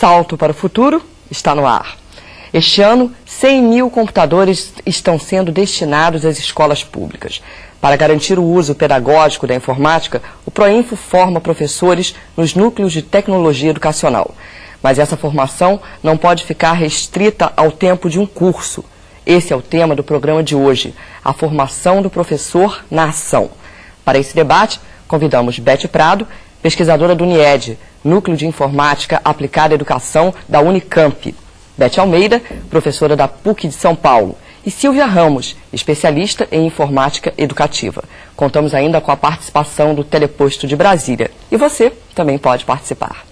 Salto para o futuro está no ar. Este ano, 100 mil computadores estão sendo destinados às escolas públicas. Para garantir o uso pedagógico da informática, o Proinfo forma professores nos núcleos de tecnologia educacional. Mas essa formação não pode ficar restrita ao tempo de um curso. Esse é o tema do programa de hoje, a formação do professor na ação. Para esse debate, convidamos Beth Prado, pesquisadora do NIED, Núcleo de Informática Aplicada à Educação da Unicamp. Beth Almeida, professora da PUC de São Paulo. E Silvia Ramos, especialista em informática educativa. Contamos ainda com a participação do Teleposto de Brasília. E você também pode participar.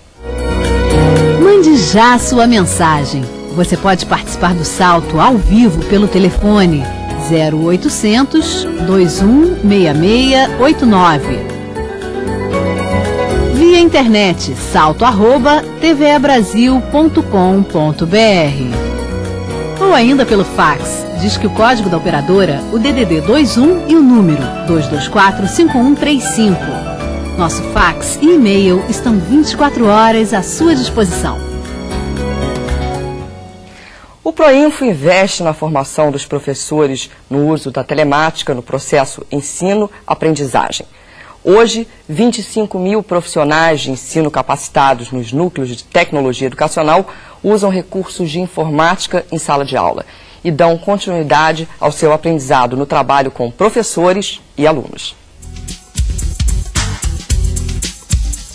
Mande já a sua mensagem. Você pode participar do Salto ao vivo pelo telefone 0800 216689. Via internet salto@tvebrasil.com.br. Ou ainda pelo fax. Diz que o código da operadora, o DDD 21 e o número 224-5135. Nosso fax e e-mail estão 24 horas à sua disposição. O Proinfo investe na formação dos professores no uso da telemática no processo ensino-aprendizagem. Hoje, 25 mil profissionais de ensino capacitados nos núcleos de tecnologia educacional usam recursos de informática em sala de aula e dão continuidade ao seu aprendizado no trabalho com professores e alunos.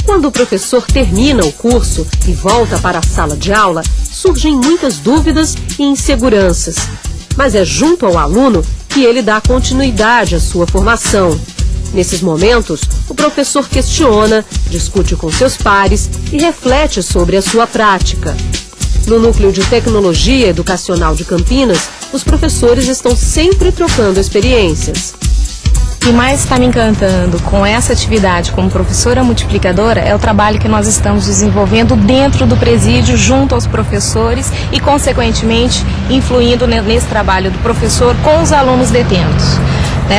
Quando o professor termina o curso e volta para a sala de aula, surgem muitas dúvidas e inseguranças. Mas é junto ao aluno que ele dá continuidade à sua formação. Nesses momentos, o professor questiona, discute com seus pares e reflete sobre a sua prática. No Núcleo de Tecnologia Educacional de Campinas, os professores estão sempre trocando experiências. O que mais está me encantando com essa atividade como professora multiplicadora é o trabalho que nós estamos desenvolvendo dentro do presídio, junto aos professores e, consequentemente, influindo nesse trabalho do professor com os alunos detentos.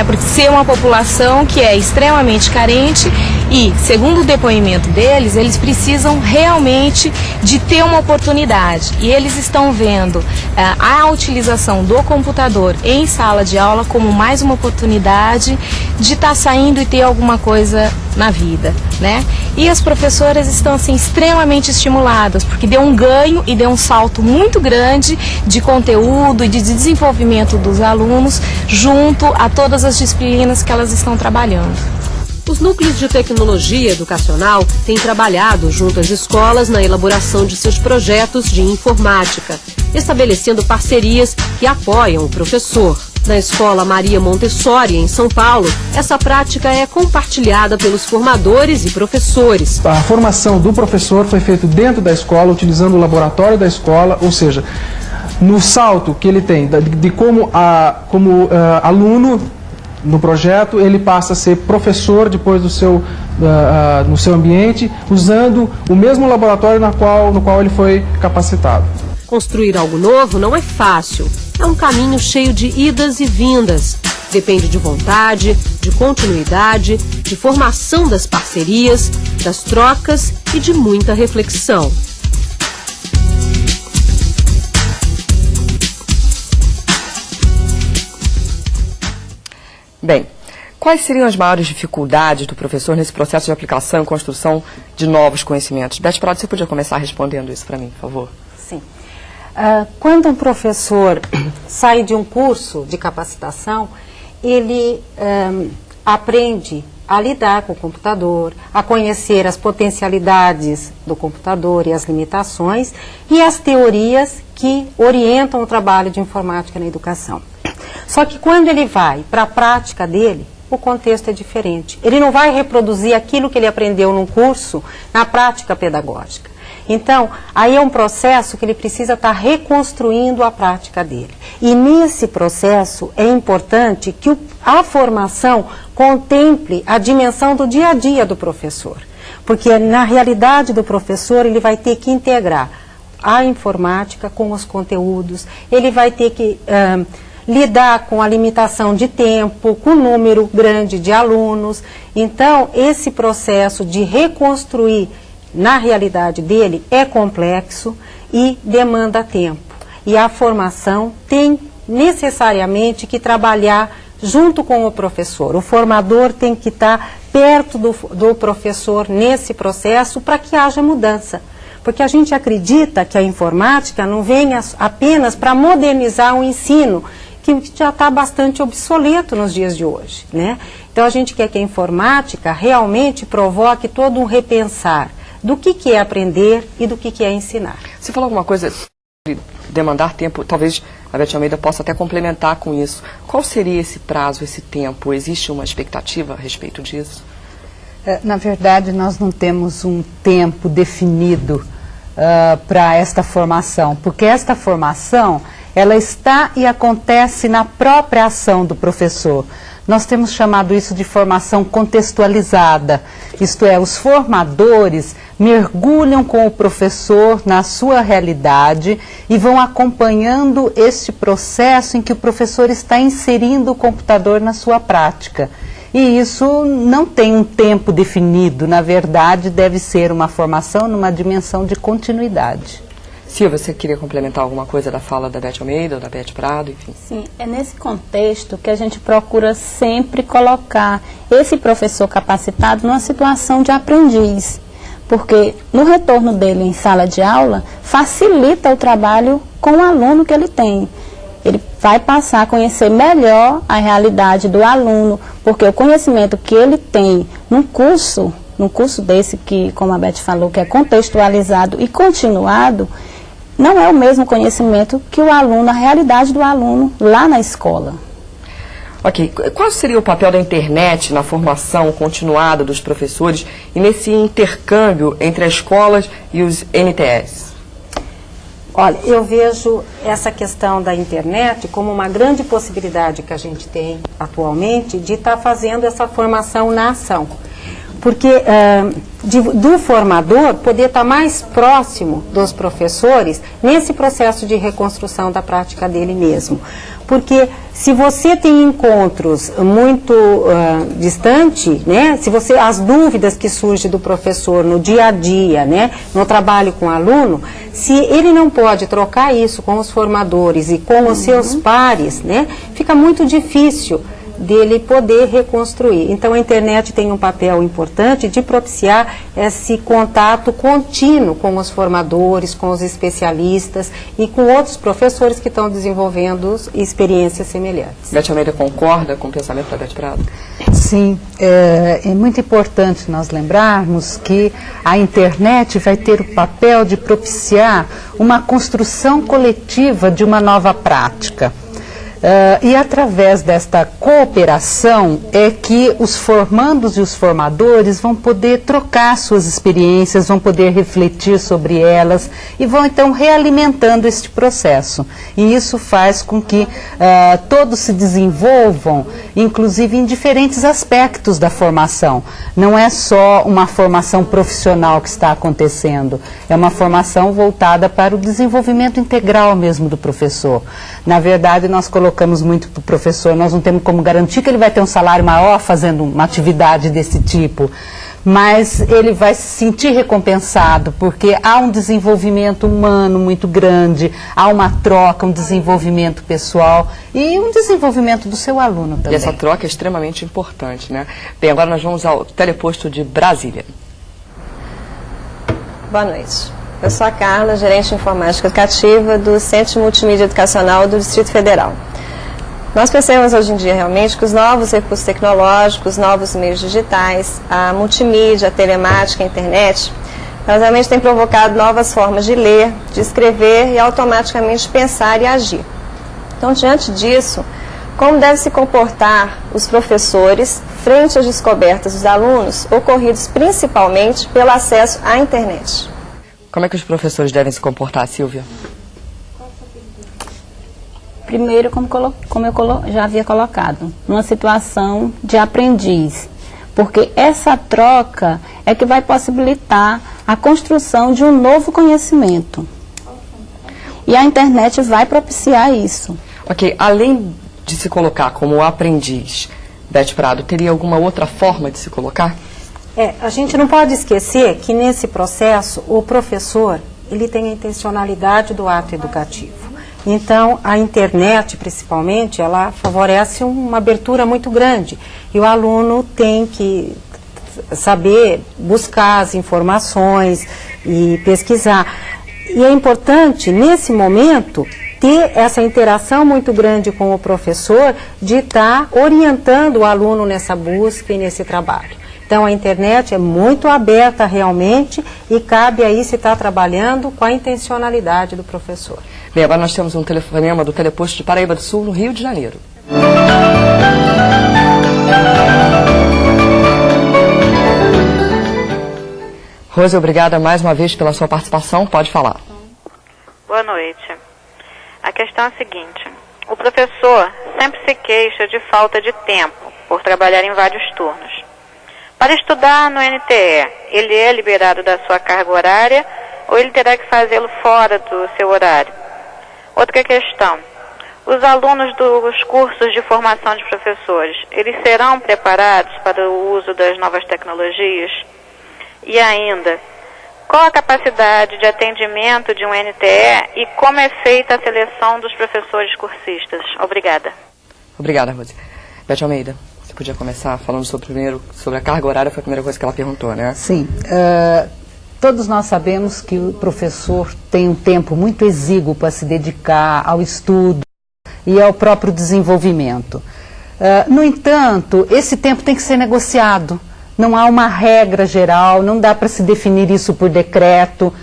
Porque ser uma população que é extremamente carente e, segundo o depoimento deles, eles precisam realmente de ter uma oportunidade. E eles estão vendo a utilização do computador em sala de aula como mais uma oportunidade de estar saindo e ter alguma coisa na vida, E as professoras estão assim, extremamente estimuladas, porque deu um ganho e deu um salto muito grande de conteúdo e de desenvolvimento dos alunos junto a todas as disciplinas que elas estão trabalhando. Os núcleos de tecnologia educacional têm trabalhado junto às escolas na elaboração de seus projetos de informática, estabelecendo parcerias que apoiam o professor. Na Escola Maria Montessori, em São Paulo, essa prática é compartilhada pelos formadores e professores. A formação do professor foi feita dentro da escola, utilizando o laboratório da escola, ou seja, no salto que ele tem de como aluno no projeto, ele passa a ser professor depois no seu ambiente, usando o mesmo laboratório no qual ele foi capacitado. Construir algo novo não é fácil. É um caminho cheio de idas e vindas. Depende de vontade, de continuidade, de formação das parcerias, das trocas e de muita reflexão. Bem, quais seriam as maiores dificuldades do professor nesse processo de aplicação e construção de novos conhecimentos? Beth Prado, você podia começar respondendo isso para mim, por favor? Sim. Quando um professor sai de um curso de capacitação, ele aprende a lidar com o computador, a conhecer as potencialidades do computador e as limitações e as teorias que orientam o trabalho de informática na educação. Só que quando ele vai para a prática dele, o contexto é diferente. Ele não vai reproduzir aquilo que ele aprendeu num curso na prática pedagógica. Então, aí é um processo que ele precisa estar reconstruindo a prática dele. E nesse processo é importante que a formação contemple a dimensão do dia a dia do professor. Porque na realidade do professor ele vai ter que integrar a informática com os conteúdos, ele vai ter que lidar com a limitação de tempo, com o número grande de alunos. Então, esse processo de reconstruir na realidade dele, é complexo e demanda tempo. E a formação tem necessariamente que trabalhar junto com o professor. O formador tem que estar perto do professor nesse processo para que haja mudança. Porque a gente acredita que a informática não vem apenas para modernizar o ensino, que já está bastante obsoleto nos dias de hoje, né? Então a gente quer que a informática realmente provoque todo um repensar do que é aprender e do que é ensinar. Você falou alguma coisa de demandar tempo, talvez a Beth Almeida possa até complementar com isso. Qual seria esse prazo, esse tempo? Existe uma expectativa a respeito disso? Na verdade, nós não temos um tempo definido para esta formação, porque esta formação, ela está e acontece na própria ação do professor. Nós temos chamado isso de formação contextualizada, isto é, os formadores mergulham com o professor na sua realidade e vão acompanhando este processo em que o professor está inserindo o computador na sua prática. E isso não tem um tempo definido, na verdade deve ser uma formação numa dimensão de continuidade. Silvia, você queria complementar alguma coisa da fala da Beth Almeida ou da Beth Prado, enfim? Sim, é nesse contexto que a gente procura sempre colocar esse professor capacitado numa situação de aprendiz, porque no retorno dele em sala de aula facilita o trabalho com o aluno que ele tem. Ele vai passar a conhecer melhor a realidade do aluno, porque o conhecimento que ele tem num curso desse que, como a Beth falou, que é contextualizado e continuado, não é o mesmo conhecimento que o aluno, a realidade do aluno lá na escola. Ok, qual seria o papel da internet na formação continuada dos professores e nesse intercâmbio entre as escolas e os MTS? Olha, eu vejo essa questão da internet como uma grande possibilidade que a gente tem atualmente de estar fazendo essa formação na ação. Porque do formador poder estar mais próximo dos professores nesse processo de reconstrução da prática dele mesmo. Porque se você tem encontros muito distantes, né, as dúvidas que surgem do professor no dia a dia, né, no trabalho com o aluno, se ele não pode trocar isso com os formadores e com os seus pares, né, fica muito difícil dele poder reconstruir. Então a internet tem um papel importante de propiciar esse contato contínuo com os formadores, com os especialistas e com outros professores que estão desenvolvendo experiências semelhantes. Beth Almeida concorda com o pensamento da Beth Prado? Sim, é muito importante nós lembrarmos que a internet vai ter o papel de propiciar uma construção coletiva de uma nova prática. E através desta cooperação é que os formandos e os formadores vão poder trocar suas experiências, vão poder refletir sobre elas e vão então realimentando este processo. E isso faz com que todos se desenvolvam, inclusive em diferentes aspectos da formação. Não é só uma formação profissional que está acontecendo, é uma formação voltada para o desenvolvimento integral mesmo do professor. Na verdade, nós colocamos muito para o professor, nós não temos como garantir que ele vai ter um salário maior fazendo uma atividade desse tipo, mas ele vai se sentir recompensado, porque há um desenvolvimento humano muito grande, há uma troca, um desenvolvimento pessoal e um desenvolvimento do seu aluno também. E essa troca é extremamente importante, né? Bem, agora nós vamos ao teleposto de Brasília. Boa noite. Eu sou a Carla, gerente de informática educativa do Centro de Multimídia Educacional do Distrito Federal. Nós percebemos hoje em dia realmente que os novos recursos tecnológicos, novos meios digitais, a multimídia, a telemática, a internet, elas realmente têm provocado novas formas de ler, de escrever e automaticamente pensar e agir. Então, diante disso, como devem se comportar os professores frente às descobertas dos alunos, ocorridos principalmente pelo acesso à internet? Como é que os professores devem se comportar, Silvia? Primeiro, como eu já havia colocado, numa situação de aprendiz, porque essa troca é que vai possibilitar a construção de um novo conhecimento. E a internet vai propiciar isso. Ok, além de se colocar como aprendiz, Beth Prado, teria alguma outra forma de se colocar? A gente não pode esquecer que nesse processo o professor ele tem a intencionalidade do ato educativo. Então, a internet, principalmente, ela favorece uma abertura muito grande. E o aluno tem que saber buscar as informações e pesquisar. E é importante, nesse momento, ter essa interação muito grande com o professor, de estar orientando o aluno nessa busca e nesse trabalho. Então, a internet é muito aberta realmente e cabe aí se estar trabalhando com a intencionalidade do professor. Bem, agora nós temos um telefonema do Teleposto de Paraíba do Sul, no Rio de Janeiro. Rose, obrigada mais uma vez pela sua participação. Pode falar. Boa noite. A questão é a seguinte: o professor sempre se queixa de falta de tempo por trabalhar em vários turnos. Para estudar no NTE, ele é liberado da sua carga horária ou ele terá que fazê-lo fora do seu horário? Outra questão: os alunos dos cursos de formação de professores, eles serão preparados para o uso das novas tecnologias? E ainda, qual a capacidade de atendimento de um NTE e como é feita a seleção dos professores cursistas? Obrigada. Obrigada, Rose. Beth Almeida, você podia começar falando sobre a carga horária, foi a primeira coisa que ela perguntou, né? Sim. Todos nós sabemos que o professor tem um tempo muito exíguo para se dedicar ao estudo e ao próprio desenvolvimento. No entanto, esse tempo tem que ser negociado. Não há uma regra geral, não dá para se definir isso por decreto.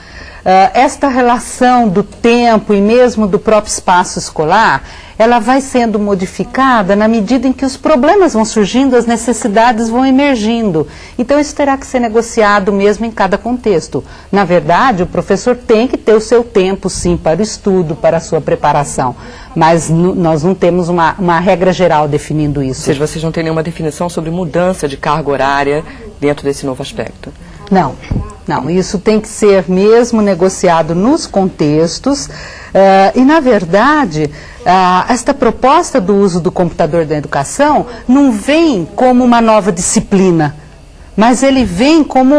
Esta relação do tempo e mesmo do próprio espaço escolar, ela vai sendo modificada na medida em que os problemas vão surgindo, as necessidades vão emergindo. Então isso terá que ser negociado mesmo em cada contexto. Na verdade, o professor tem que ter o seu tempo, sim, para o estudo, para a sua preparação. Mas nós não temos uma regra geral definindo isso. Ou seja, vocês não têm nenhuma definição sobre mudança de carga horária dentro desse novo aspecto? Não, isso tem que ser mesmo negociado nos contextos e, na verdade, esta proposta do uso do computador na educação não vem como uma nova disciplina, mas ele vem como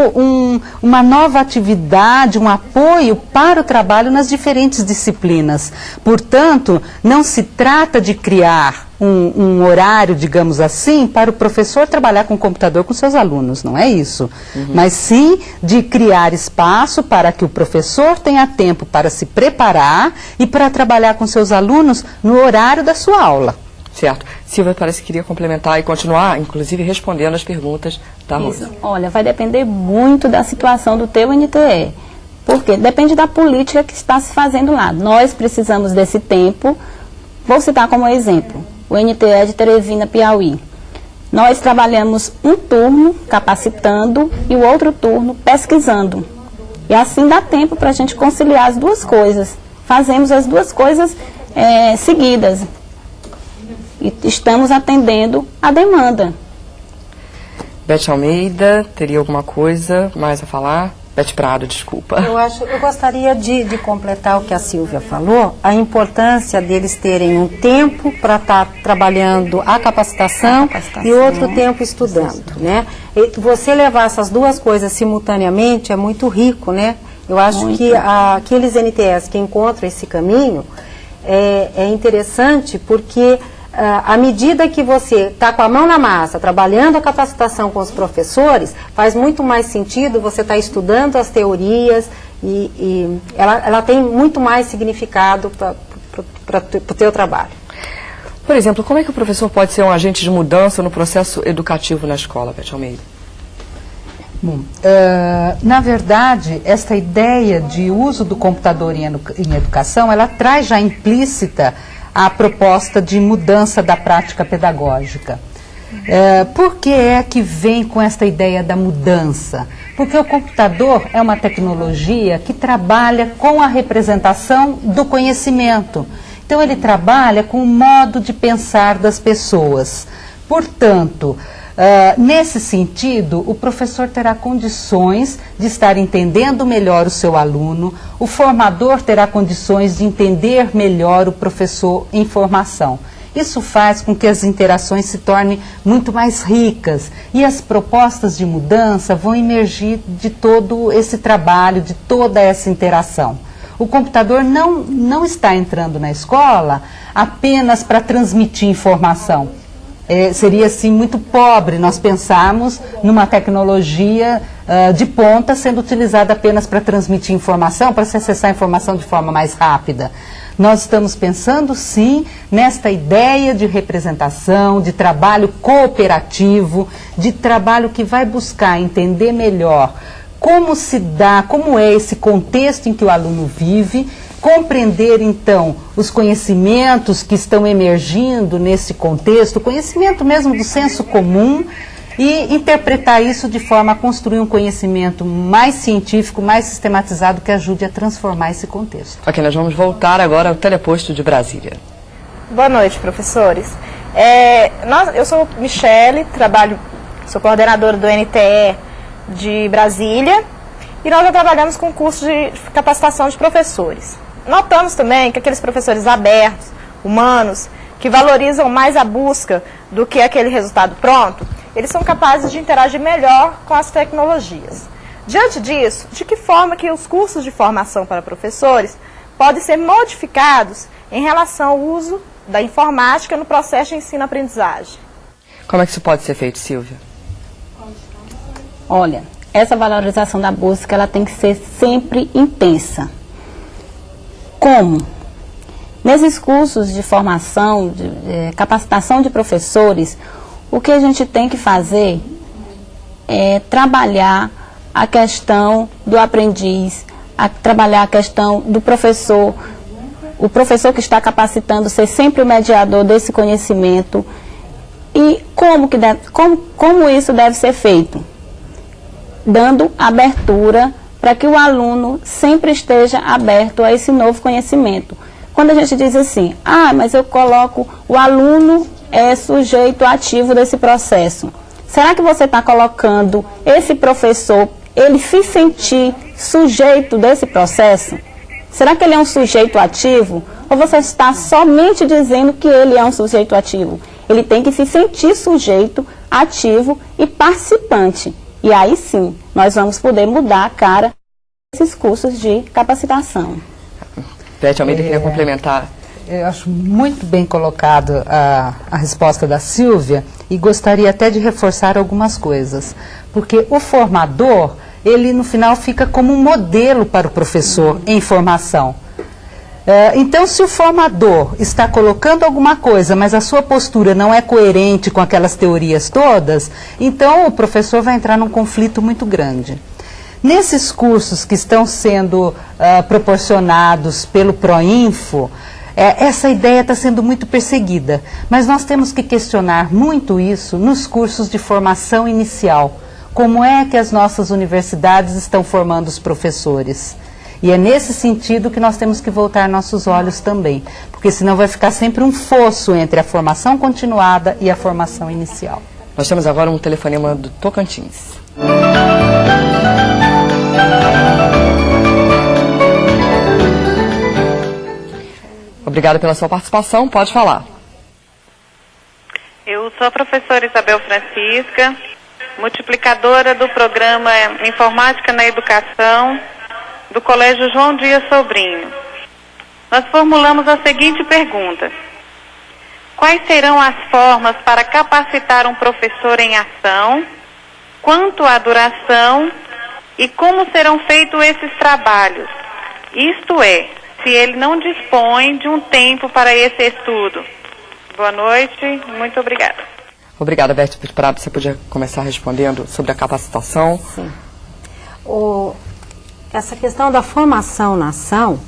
uma nova atividade, um apoio para o trabalho nas diferentes disciplinas. Portanto, não se trata de criar um horário, digamos assim, para o professor trabalhar com o computador com seus alunos, não é isso. Mas sim de criar espaço para que o professor tenha tempo para se preparar e para trabalhar com seus alunos no horário da sua aula. Certo. Silvia parece que queria complementar e continuar, inclusive, respondendo as perguntas da Rosa. Olha, vai depender muito da situação do teu NTE. Porque depende da política que está se fazendo lá. Nós precisamos desse tempo. Vou citar como exemplo o NTE de Teresina, Piauí. Nós trabalhamos um turno capacitando e o outro turno pesquisando. E assim dá tempo para a gente conciliar as duas coisas. Fazemos as duas coisas seguidas. E estamos atendendo a demanda. Beth Almeida, teria alguma coisa mais a falar? Beth Prado, desculpa. Eu gostaria de completar o que a Silvia falou, a importância deles terem um tempo para estar trabalhando a capacitação e outro tempo estudando, né? E você levar essas duas coisas simultaneamente é muito rico, né? Eu acho que aqueles NTS que encontram esse caminho é interessante porque à medida que você está com a mão na massa, trabalhando a capacitação com os professores, faz muito mais sentido você estar estudando as teorias e ela tem muito mais significado para o teu trabalho. Por exemplo, como é que o professor pode ser um agente de mudança no processo educativo na escola, Beth Almeida? Bom, na verdade, esta ideia de uso do computador em educação, ela traz já implícita a proposta de mudança da prática pedagógica. Por que é que vem com esta ideia da mudança? Porque o computador é uma tecnologia que trabalha com a representação do conhecimento. Então, ele trabalha com o modo de pensar das pessoas. Portanto, nesse sentido, o professor terá condições de estar entendendo melhor o seu aluno, o formador terá condições de entender melhor o professor em formação. Isso faz com que as interações se tornem muito mais ricas e as propostas de mudança vão emergir de todo esse trabalho, de toda essa interação. O computador não está entrando na escola apenas para transmitir informação. Seria, assim, muito pobre nós pensarmos numa tecnologia de ponta sendo utilizada apenas para transmitir informação, para se acessar a informação de forma mais rápida. Nós estamos pensando, sim, nesta ideia de representação, de trabalho cooperativo, de trabalho que vai buscar entender melhor como se dá, como é esse contexto em que o aluno vive, compreender, então, os conhecimentos que estão emergindo nesse contexto, conhecimento mesmo do senso comum, e interpretar isso de forma a construir um conhecimento mais científico, mais sistematizado, que ajude a transformar esse contexto. Ok, nós vamos voltar agora ao teleposto de Brasília. Boa noite, professores. Eu sou Michele, sou coordenadora do NTE de Brasília, e nós já trabalhamos com curso de capacitação de professores. Notamos também que aqueles professores abertos, humanos, que valorizam mais a busca do que aquele resultado pronto, eles são capazes de interagir melhor com as tecnologias. Diante disso, de que forma que os cursos de formação para professores podem ser modificados em relação ao uso da informática no processo de ensino-aprendizagem? Como é que isso pode ser feito, Silvia? Olha, essa valorização da busca, ela tem que ser sempre intensa. Como? Nesses cursos de formação, de capacitação de professores, o que a gente tem que fazer é trabalhar a questão do aprendiz, trabalhar a questão do professor, o professor que está capacitando ser sempre o mediador desse conhecimento. E como isso deve ser feito? Dando abertura para que o aluno sempre esteja aberto a esse novo conhecimento. Quando a gente diz assim, mas eu coloco o aluno sujeito ativo desse processo. Será que você está colocando esse professor, ele se sentir sujeito desse processo? Será que ele é um sujeito ativo? Ou você está somente dizendo que ele é um sujeito ativo? Ele tem que se sentir sujeito, ativo e participante. E aí sim, nós vamos poder mudar a cara desses cursos de capacitação. Beth Almeida queria complementar. Eu acho muito bem colocado a resposta da Silvia e gostaria até de reforçar algumas coisas. Porque o formador, ele no final fica como um modelo para o professor em formação. Então, se o formador está colocando alguma coisa, mas a sua postura não é coerente com aquelas teorias todas, então o professor vai entrar num conflito muito grande. Nesses cursos que estão sendo proporcionados pelo Proinfo, essa ideia está sendo muito perseguida, mas nós temos que questionar muito isso nos cursos de formação inicial. Como é que as nossas universidades estão formando os professores? E é nesse sentido que nós temos que voltar nossos olhos também, porque senão vai ficar sempre um fosso entre a formação continuada e a formação inicial. Nós temos agora um telefonema do Tocantins. Obrigada pela sua participação, pode falar. Eu sou a professora Isabel Francisca, multiplicadora do programa Informática na Educação do Colégio João Dias Sobrinho. Nós formulamos a seguinte pergunta: quais serão as formas para capacitar um professor em ação, quanto à duração e como serão feitos esses trabalhos? Isto é, se ele não dispõe de um tempo para esse estudo. Boa noite, muito obrigada. Obrigada, Beth Prado. Você podia começar respondendo sobre a capacitação? Sim. Essa questão da formação na ação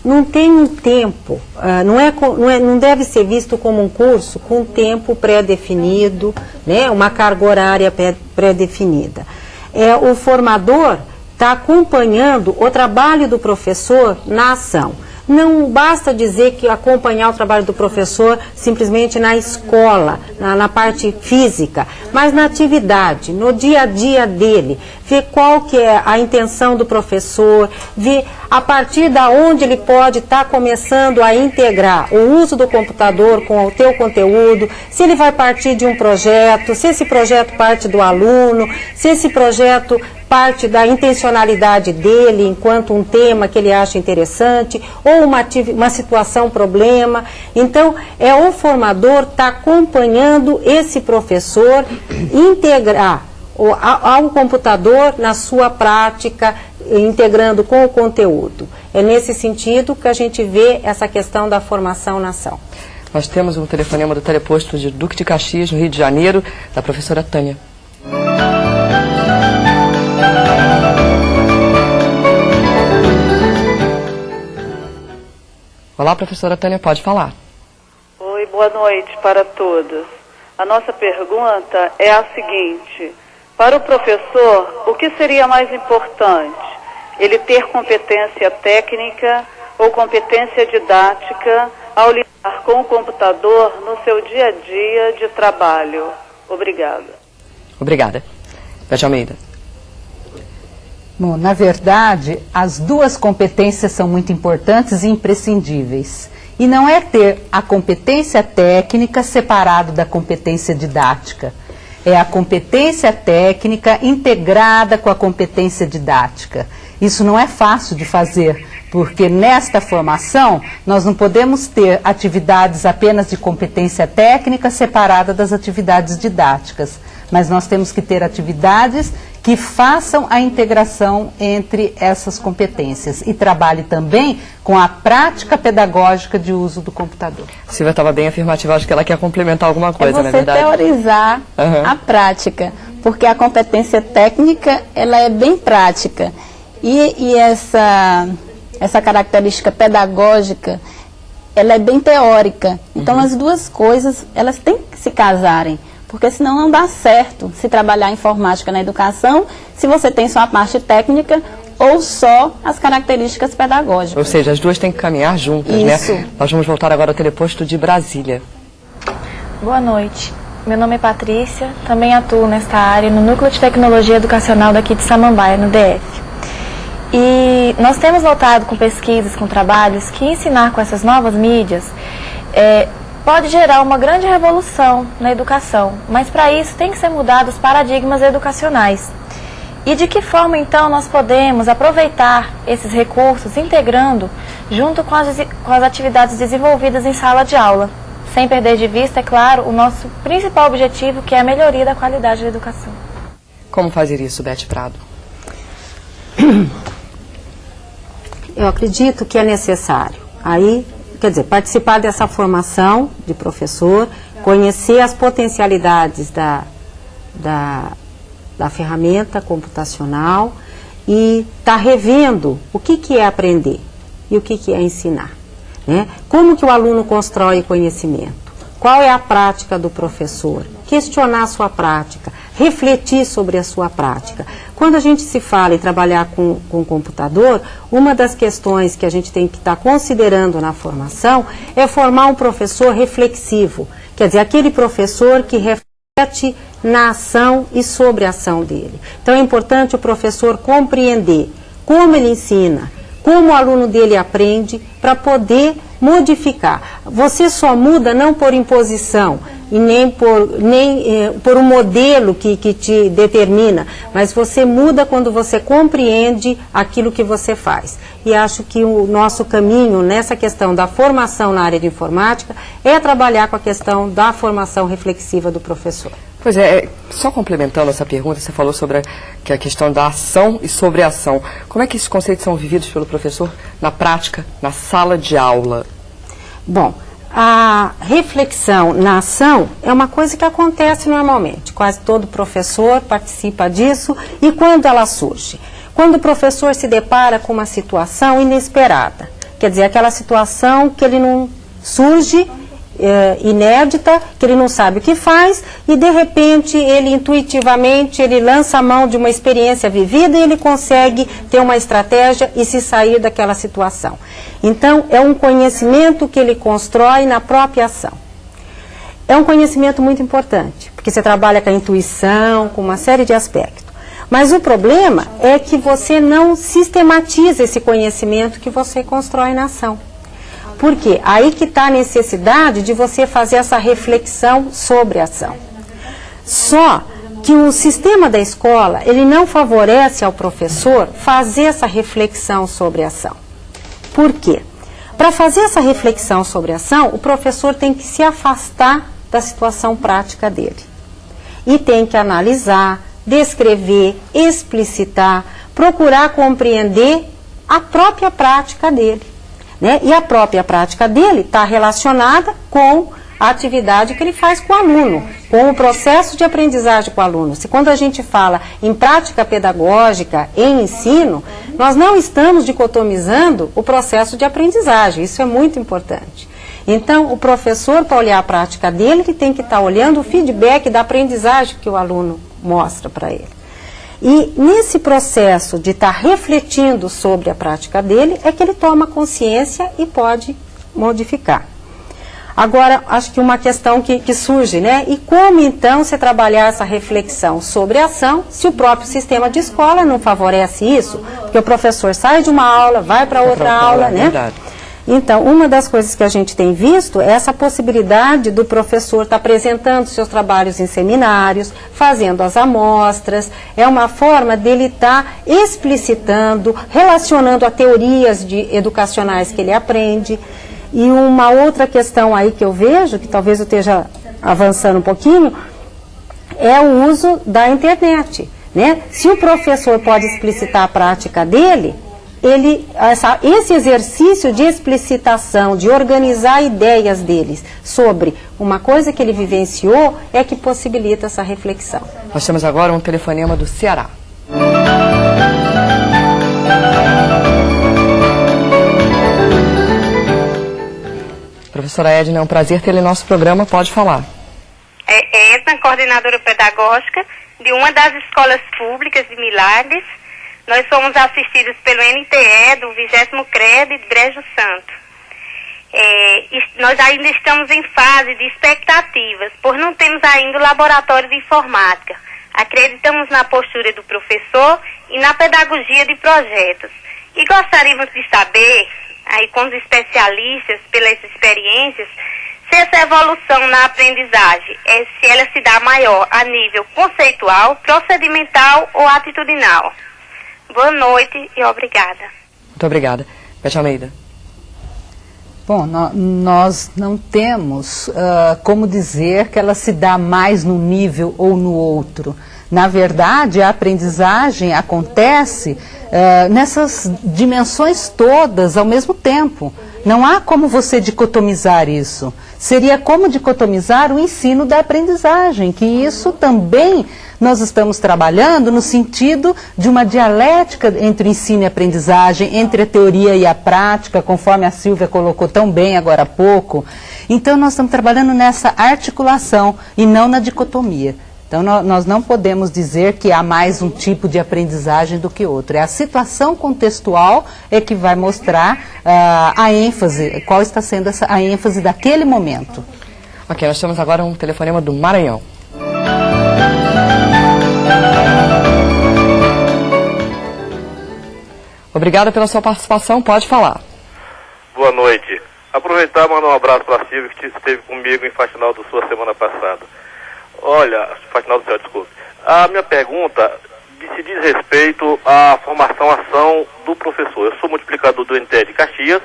não tem um tempo, não deve ser visto como um curso com tempo pré-definido, né, uma carga horária pré-definida. O formador está acompanhando o trabalho do professor na ação. Não basta dizer que acompanhar o trabalho do professor simplesmente na escola, na parte física, mas na atividade, no dia a dia dele, ver qual que é a intenção do professor, ver a partir da onde ele pode estar começando a integrar o uso do computador com o teu conteúdo, se ele vai partir de um projeto, se esse projeto parte do aluno, se esse projeto parte da intencionalidade dele enquanto um tema que ele acha interessante, ou uma situação, problema. Então, é o formador estar acompanhando esse professor integrar ao computador na sua prática, integrando com o conteúdo. É nesse sentido que a gente vê essa questão da formação na ação. Nós temos um telefonema do teleposto de Duque de Caxias, no Rio de Janeiro, da professora Tânia. Olá, professora Tânia, pode falar. Oi, boa noite para todos. A nossa pergunta é a seguinte: para o professor, o que seria mais importante? Ele ter competência técnica ou competência didática ao lidar com o computador no seu dia a dia de trabalho? Obrigada. Obrigada. Beth Almeida. Bom, na verdade, as duas competências são muito importantes e imprescindíveis. E não é ter a competência técnica separado da competência didática. É a competência técnica integrada com a competência didática. Isso não é fácil de fazer, porque nesta formação nós não podemos ter atividades apenas de competência técnica separada das atividades didáticas, mas nós temos que ter atividades que façam a integração entre essas competências e trabalhe também com a prática pedagógica de uso do computador. Silvia estava bem afirmativa, acho que ela quer complementar alguma coisa, não é verdade? Teorizar a prática, porque a competência técnica, ela é bem prática. E essa característica pedagógica, ela é bem teórica. Então, as duas coisas, elas têm que se casarem. Porque senão não dá certo se trabalhar informática na educação, se você tem só a parte técnica ou só as características pedagógicas. Ou seja, as duas têm que caminhar juntas, Isso. né? Nós vamos voltar agora ao teleposto de Brasília. Boa noite. Meu nome é Patrícia, também atuo nesta área no Núcleo de Tecnologia Educacional daqui de Samambaia, no DF. E nós temos notado com pesquisas, com trabalhos, que ensinar com essas novas mídias pode gerar uma grande revolução na educação, mas para isso tem que ser mudados os paradigmas educacionais. E de que forma, então, nós podemos aproveitar esses recursos integrando junto com as atividades desenvolvidas em sala de aula, sem perder de vista, é claro, o nosso principal objetivo, que é a melhoria da qualidade da educação. Como fazer isso, Beth Prado? Eu acredito que é necessário. Quer dizer, participar dessa formação de professor, conhecer as potencialidades da ferramenta computacional e estar revendo o que é aprender e o que é ensinar, né? Como que o aluno constrói conhecimento? Qual é a prática do professor? Questionar a sua prática, refletir sobre a sua prática. Quando a gente se fala em trabalhar com o computador, uma das questões que a gente tem que estar considerando na formação é formar um professor reflexivo. Quer dizer, aquele professor que reflete na ação e sobre a ação dele. Então é importante o professor compreender como ele ensina, como o aluno dele aprende, para poder modificar. Você só muda não por imposição e nem por um modelo que te determina, mas você muda quando você compreende aquilo que você faz. E acho que o nosso caminho nessa questão da formação na área de informática é trabalhar com a questão da formação reflexiva do professor. Pois é, só complementando essa pergunta, você falou sobre a questão da ação e sobre a ação. Como é que esses conceitos são vividos pelo professor na prática, na sala de aula? Bom, a reflexão na ação é uma coisa que acontece normalmente. Quase todo professor participa disso. E quando ela surge? Quando o professor se depara com uma situação inesperada. Quer dizer, aquela situação que ele não surge, inédita, que ele não sabe o que faz, e de repente ele intuitivamente ele lança a mão de uma experiência vivida e ele consegue ter uma estratégia e se sair daquela situação. Então é um conhecimento que ele constrói na própria ação. É um conhecimento muito importante, porque você trabalha com a intuição, com uma série de aspectos. Mas o problema é que você não sistematiza esse conhecimento que você constrói na ação. Por quê? Aí que está a necessidade de você fazer essa reflexão sobre a ação. Só que o sistema da escola, ele não favorece ao professor fazer essa reflexão sobre a ação. Por quê? Para fazer essa reflexão sobre a ação, o professor tem que se afastar da situação prática dele. E tem que analisar, descrever, explicitar, procurar compreender a própria prática dele. Né? E a própria prática dele está relacionada com a atividade que ele faz com o aluno, com o processo de aprendizagem com o aluno. Se quando a gente fala em prática pedagógica, em ensino, nós não estamos dicotomizando o processo de aprendizagem, isso é muito importante. Então, o professor, para olhar a prática dele, ele tem que estar olhando o feedback da aprendizagem que o aluno mostra para ele. E nesse processo de estar refletindo sobre a prática dele, é que ele toma consciência e pode modificar. Agora, acho que uma questão que surge, né? E como então você trabalhar essa reflexão sobre a ação, se o próprio sistema de escola não favorece isso? Porque o professor sai de uma aula, vai para outra aula, né? Verdade. Então, uma das coisas que a gente tem visto é essa possibilidade do professor estar apresentando seus trabalhos em seminários, fazendo as amostras, é uma forma dele estar explicitando, relacionando a teorias educacionais que ele aprende. E uma outra questão aí que eu vejo, que talvez eu esteja avançando um pouquinho, é o uso da internet, né? Se o professor pode explicitar a prática dele, esse exercício de explicitação, de organizar ideias deles sobre uma coisa que ele vivenciou, é que possibilita essa reflexão. Nós temos agora um telefonema do Ceará. Professora Edna, é um prazer tê-la em nosso programa, pode falar. É Edna, coordenadora pedagógica de uma das escolas públicas de Milagres. Nós somos assistidos pelo NTE do 20º CREB de Brejo Santo. Nós ainda estamos em fase de expectativas, por não termos ainda o laboratório de informática. Acreditamos na postura do professor e na pedagogia de projetos. E gostaríamos de saber, aí com os especialistas, pelas experiências, se essa evolução na aprendizagem, se ela se dá maior a nível conceitual, procedimental ou atitudinal. Boa noite e obrigada. Muito obrigada. Beth Almeida. Bom, nós não temos como dizer que ela se dá mais num nível ou no outro. Na verdade, a aprendizagem acontece nessas dimensões todas ao mesmo tempo. Não há como você dicotomizar isso. Seria como dicotomizar o ensino da aprendizagem, que isso também nós estamos trabalhando no sentido de uma dialética entre o ensino e a aprendizagem, entre a teoria e a prática, conforme a Silvia colocou tão bem agora há pouco. Então, nós estamos trabalhando nessa articulação e não na dicotomia. Então, nós não podemos dizer que há mais um tipo de aprendizagem do que outro. É a situação contextual que vai mostrar a ênfase, qual está sendo a ênfase daquele momento. Ok, nós temos agora um telefonema do Maranhão. Obrigada pela sua participação, pode falar. Boa noite. Aproveitar e mandar um abraço para a Silvia, que esteve comigo em Faxinal do Sul a semana passada. Olha, Faxinal do Céu, desculpe. A minha pergunta se diz respeito à formação-ação do professor. Eu sou multiplicador do NTE de Caxias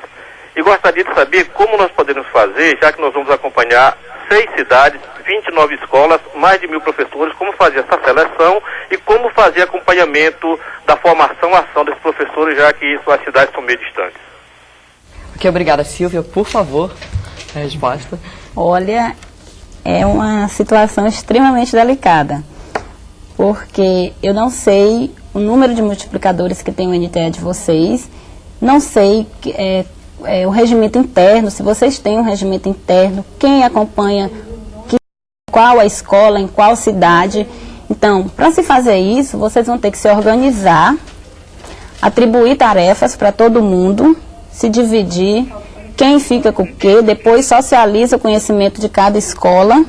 e gostaria de saber como nós podemos fazer, já que nós vamos acompanhar 6 cidades, 29 escolas, mais de 1000 professores, como fazer essa seleção e como fazer acompanhamento da formação-ação desses professores, já que as cidades são meio distantes. Ok, obrigada. Silvia, por favor, a resposta. Olha, é uma situação extremamente delicada, porque eu não sei o número de multiplicadores que tem o NTE de vocês, não sei o regimento interno, se vocês têm um regimento interno, quem acompanha, qual a escola, em qual cidade. Então, para se fazer isso, vocês vão ter que se organizar, atribuir tarefas para todo mundo, se dividir, quem fica com o quê, depois socializa o conhecimento de cada escola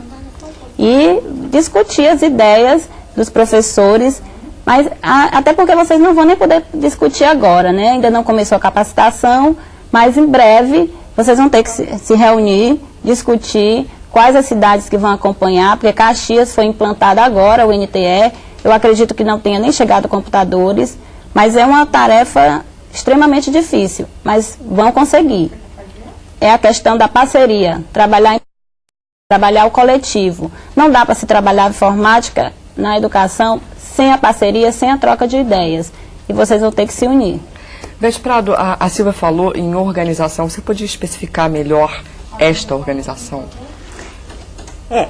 e discutir as ideias dos professores Mas até porque vocês não vão nem poder discutir agora, né? Ainda não começou a capacitação, mas em breve vocês vão ter que se reunir, discutir quais as cidades que vão acompanhar, porque Caxias foi implantada agora, o NTE. Eu acredito que não tenha nem chegado computadores, mas é uma tarefa extremamente difícil, mas vão conseguir. É a questão da parceria, trabalhar o coletivo. Não dá para se trabalhar informática na educação sem a parceria, sem a troca de ideias. E vocês vão ter que se unir. Beth Prado, a Silvia falou em organização. Você podia especificar melhor esta organização?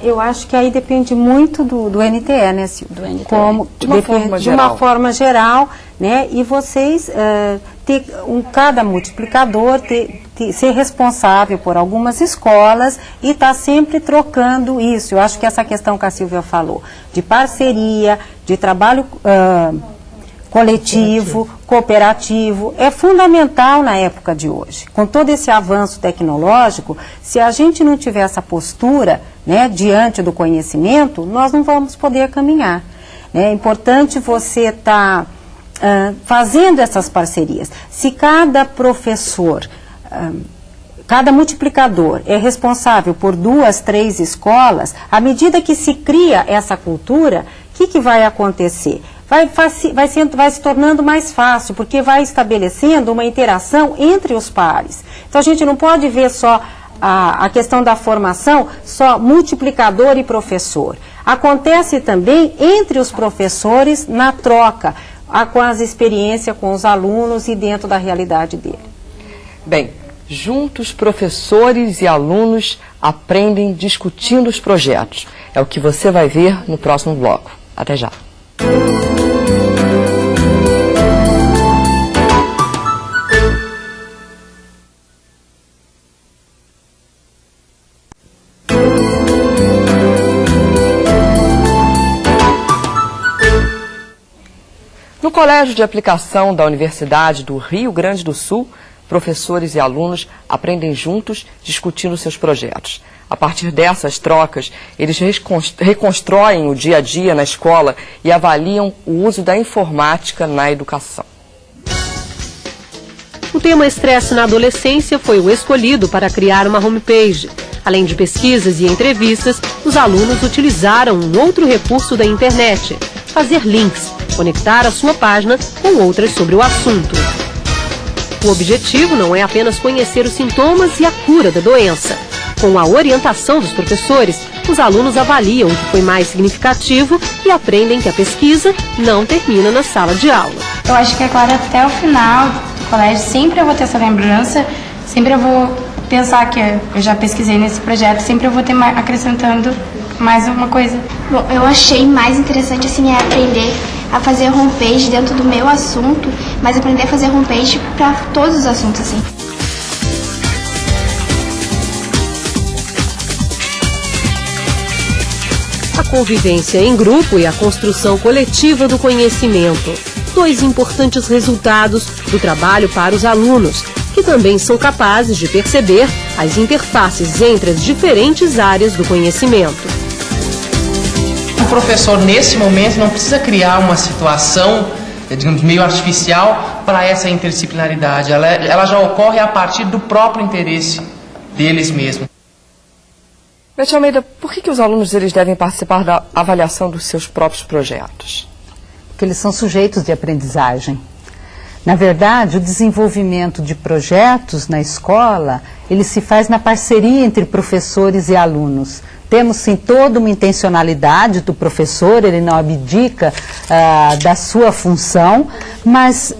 Eu acho que aí depende muito do NTE, né, Silvia? Do NTE. De uma forma geral, né? E vocês, cada multiplicador ser responsável por algumas escolas e estar sempre trocando isso. Eu acho que essa questão que a Silvia falou, de parceria, de trabalho coletivo, cooperativo, é fundamental na época de hoje. Com todo esse avanço tecnológico, se a gente não tiver essa postura, né, diante do conhecimento, nós não vamos poder caminhar. É importante você estar fazendo essas parcerias. Se cada professor, cada multiplicador é responsável por 2, 3 escolas, à medida que se cria essa cultura, o que vai acontecer? Vai se tornando mais fácil, porque vai estabelecendo uma interação entre os pares. Então a gente não pode ver só a questão da formação, só multiplicador e professor. Acontece também entre os professores na troca, com as experiências com os alunos e dentro da realidade dele. Bem, juntos professores e alunos aprendem discutindo os projetos. É o que você vai ver no próximo bloco. Até já. No Colégio de Aplicação da Universidade do Rio Grande do Sul, professores e alunos aprendem juntos discutindo seus projetos. A partir dessas trocas, eles reconstroem o dia a dia na escola e avaliam o uso da informática na educação. O tema estresse na adolescência foi o escolhido para criar uma homepage. Além de pesquisas e entrevistas, os alunos utilizaram um outro recurso da internet: fazer links, conectar a sua página com outras sobre o assunto. O objetivo não é apenas conhecer os sintomas e a cura da doença. Com a orientação dos professores, os alunos avaliam o que foi mais significativo e aprendem que a pesquisa não termina na sala de aula. Eu acho que agora, até o final do colégio, sempre eu vou ter essa lembrança, sempre eu vou pensar que eu já pesquisei nesse projeto, sempre eu vou ter acrescentando mais uma coisa. Bom, eu achei mais interessante assim aprender a fazer homepage dentro do meu assunto, mas aprender a fazer homepage para todos os assuntos assim. A convivência em grupo e a construção coletiva do conhecimento. 2 importantes resultados do trabalho para os alunos, que também são capazes de perceber as interfaces entre as diferentes áreas do conhecimento. O professor, nesse momento, não precisa criar uma situação, digamos, meio artificial para essa interdisciplinaridade. Ela já ocorre a partir do próprio interesse deles mesmos. Beth Almeida, por que os alunos devem participar da avaliação dos seus próprios projetos? Porque eles são sujeitos de aprendizagem. Na verdade, o desenvolvimento de projetos na escola, ele se faz na parceria entre professores e alunos. Temos, sim, toda uma intencionalidade do professor, ele não abdica da sua função, mas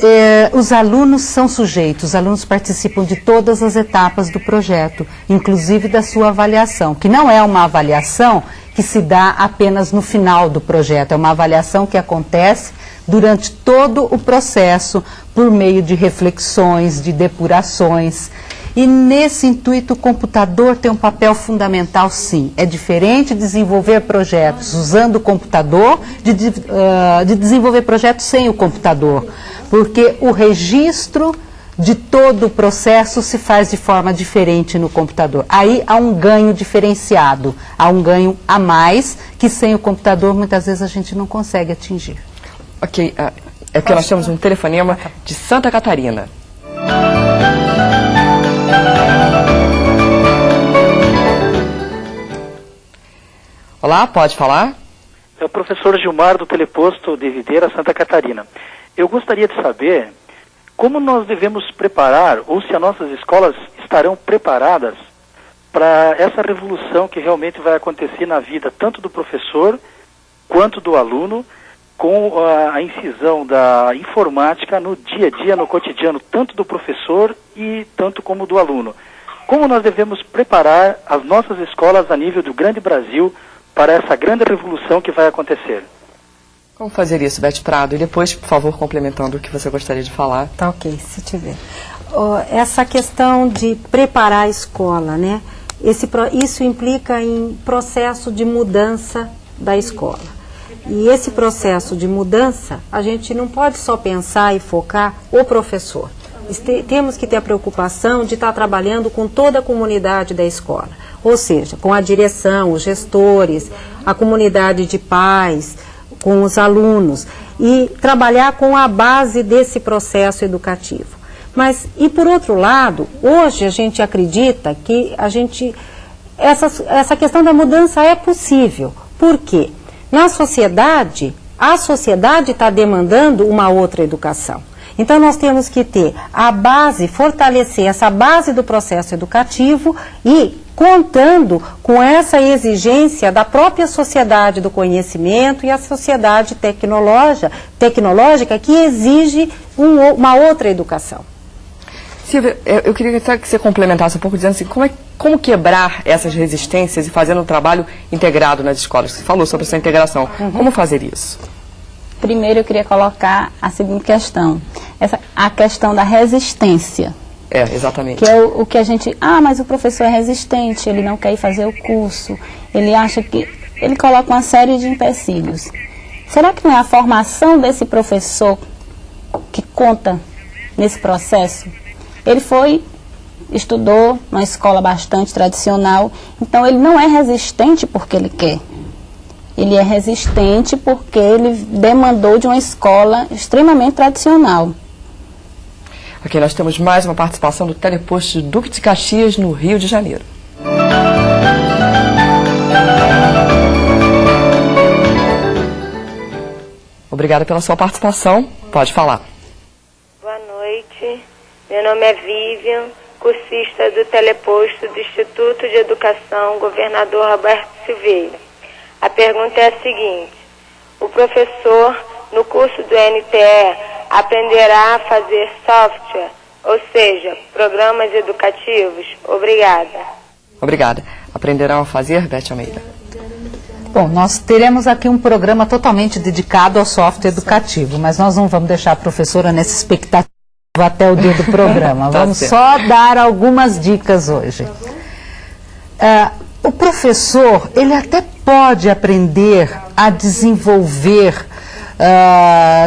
os alunos são sujeitos, os alunos participam de todas as etapas do projeto, inclusive da sua avaliação, que não é uma avaliação que se dá apenas no final do projeto, é uma avaliação que acontece durante todo o processo, por meio de reflexões, de depurações. E nesse intuito o computador tem um papel fundamental, sim. É diferente desenvolver projetos usando o computador de desenvolver projetos sem o computador, porque o registro de todo o processo se faz de forma diferente no computador. Aí há um ganho diferenciado, há um ganho a mais que sem o computador muitas vezes a gente não consegue atingir. Ok, é porque nós temos um telefonema de Santa Catarina. Olá, pode falar? É o professor Gilmar do Teleposto de Videira, Santa Catarina. Eu gostaria de saber como nós devemos preparar, ou se as nossas escolas estarão preparadas para essa revolução que realmente vai acontecer na vida, tanto do professor quanto do aluno, com a incisão da informática no dia a dia, no cotidiano, tanto do professor e tanto como do aluno. Como nós devemos preparar as nossas escolas a nível do grande Brasil para essa grande revolução que vai acontecer? Como fazer isso, Beth Prado? E depois, por favor, complementando o que você gostaria de falar. Tá ok, se tiver. Essa questão de preparar a escola, né? Isso implica em processo de mudança da escola. E esse processo de mudança, a gente não pode só pensar e focar o professor. Temos que ter a preocupação de estar trabalhando com toda a comunidade da escola. Ou seja, com a direção, os gestores, a comunidade de pais, com os alunos. E trabalhar com a base desse processo educativo. Mas, e por outro lado, hoje a gente acredita que essa questão da mudança é possível. Por quê? Na sociedade, a sociedade está demandando uma outra educação. Então nós temos que ter a base, fortalecer essa base do processo educativo e contando com essa exigência da própria sociedade do conhecimento e a sociedade tecnológica que exige uma outra educação. Silvia, eu queria que você complementasse um pouco dizendo assim, como quebrar essas resistências e fazendo um trabalho integrado nas escolas? Você falou sobre essa integração. Como fazer isso? Primeiro eu queria colocar a seguinte questão, a questão da resistência. Exatamente. Que é o que a gente, mas o professor é resistente, ele não quer ir fazer o curso, ele acha que, ele coloca uma série de empecilhos. Será que não é a formação desse professor que conta nesse processo? Ele estudou numa escola bastante tradicional, então ele não é resistente porque ele quer. Ele é resistente porque ele demandou de uma escola extremamente tradicional. Ok, nós temos mais uma participação do Teleposto Duque de Caxias, no Rio de Janeiro. Obrigada pela sua participação. Pode falar. Boa noite. Meu nome é Vivian, cursista do Teleposto do Instituto de Educação Governador Roberto Silveira. A pergunta é a seguinte: o professor, no curso do NTE, aprenderá a fazer software, ou seja, programas educativos? Obrigada. Obrigada. Aprenderão a fazer, Beth Almeida? Bom, nós teremos aqui um programa totalmente dedicado ao software educativo, mas nós não vamos deixar a professora nessa expectativa até o dia do programa. Vamos só dar algumas dicas hoje. O professor, ele até pode aprender a desenvolver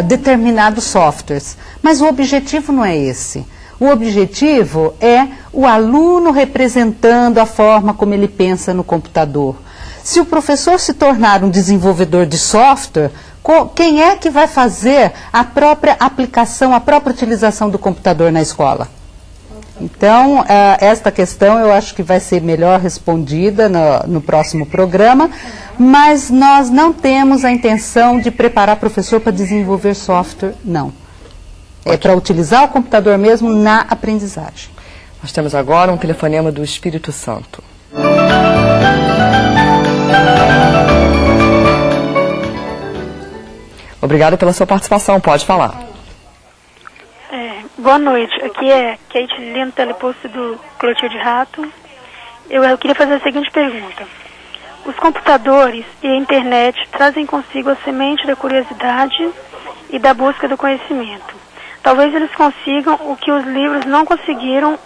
determinados softwares, mas o objetivo não é esse. O objetivo é o aluno representando a forma como ele pensa no computador. Se o professor se tornar um desenvolvedor de software, quem é que vai fazer a própria aplicação, a própria utilização do computador na escola? Então, esta questão eu acho que vai ser melhor respondida no próximo programa, mas nós não temos a intenção de preparar professor para desenvolver software, não. É para utilizar o computador mesmo na aprendizagem. Nós temos agora um telefonema do Espírito Santo. Obrigada pela sua participação, pode falar. Boa noite, aqui é Kate Lino, Teleposto do Clotilde Rato. Eu queria fazer a seguinte pergunta: os computadores e a internet trazem consigo a semente da curiosidade e da busca do conhecimento. Talvez eles consigam o que os livros não conseguiram,